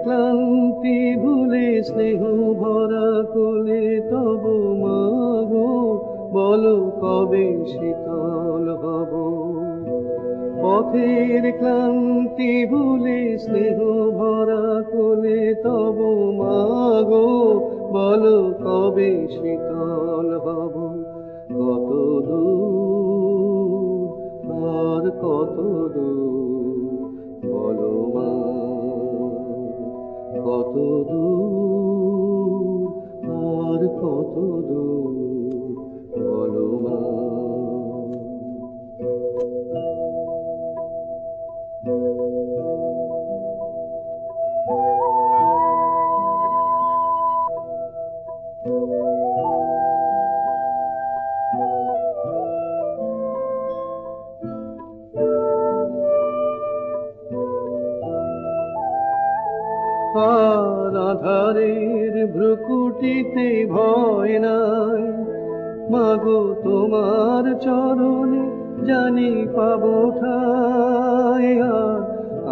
ক্লান্তি ভুলে স্নেহ ভরা কোলে তব মাগো বলো কবে শীতল হব। পথের ক্লান্তি ভুলে স্নেহ ভরা কোলে তব মাগো বলো কবে শীতল হব। কত দূর আর কত দূর বলো মা, কত দূর আর কত দূর বলো মা। আর আধারের ভ্রুকুটিতে ভয় নাই, মাগো তোমার চরণে জানি পাবো ঠায়। আর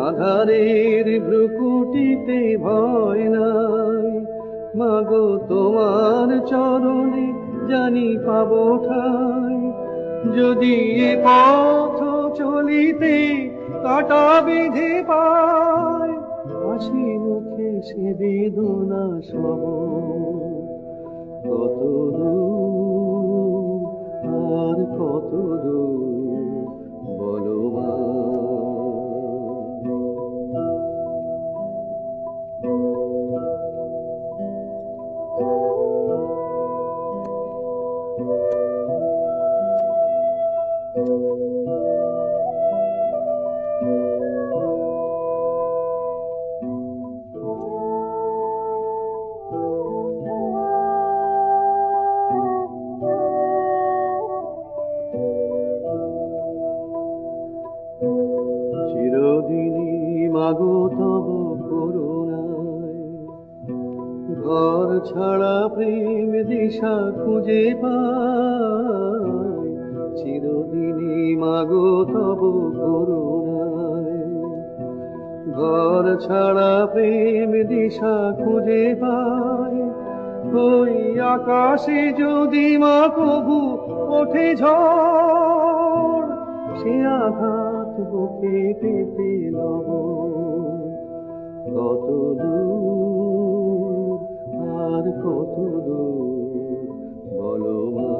আধারের ভ্রুকুটিতে ভয় নাই, মাগো তোমার চরণে জানি পাবো ঠায়। যদি এ পথ চলিতে কাটা বিধে পায়, হাসি মুখে সে বেদনা সব। কত দূর আর কত দূর বলো মা। চিরদিনই মাগো তব করুণায় ঘর ছাড়া প্রেম দিশা খুঁজে পাই। চিরদিনই মাগো তব করুণায় ঘর ছাড়া প্রেম দিশা খুঁজে পাই। ওই আকাশে যদি মা কবু ওঠে ঝড়, সে আঘাত বুকে পেতে লব। কত দূর আর কত দূর বলো মা।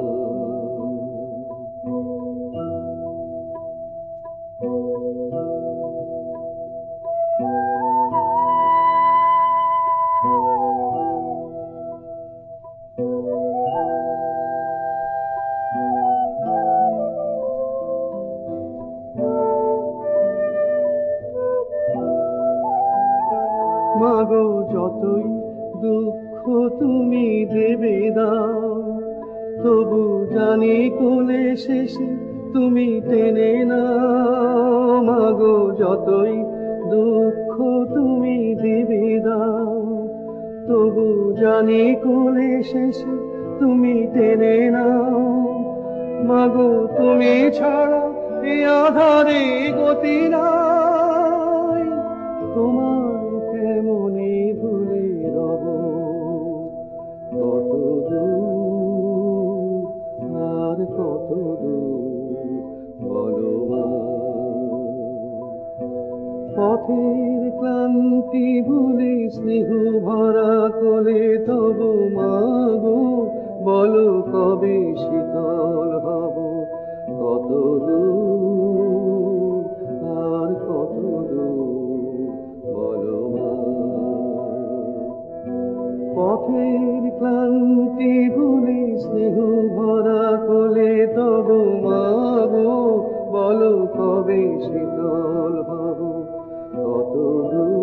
মাগো যতই দুঃখ তুমি দেবে দাও, তবু জানি কোলে শেষে তুমি টেনে নাও। মাগো যতই দুঃখ তুমি দেবে দাও, তবু জানি কোলে শেষে তুমি টেনে নাও। মাগো তুমি ছাড়া এ আধারে গতি নাই, তোমার কেমনে ভুলে রব। কত দূর আর কত দূর বলো মা। পথের ক্লান্তি ভুলে স্নেহ ভরা কোলে তবু মাগো বলো কবে শীতল হব। কত দূর আর কত দূর বলো মা। পথের ক্লান্তি ভুলে স্নেহ ভরা কোলে তবু মাগো বলো কবে শীতল হব। কত দূর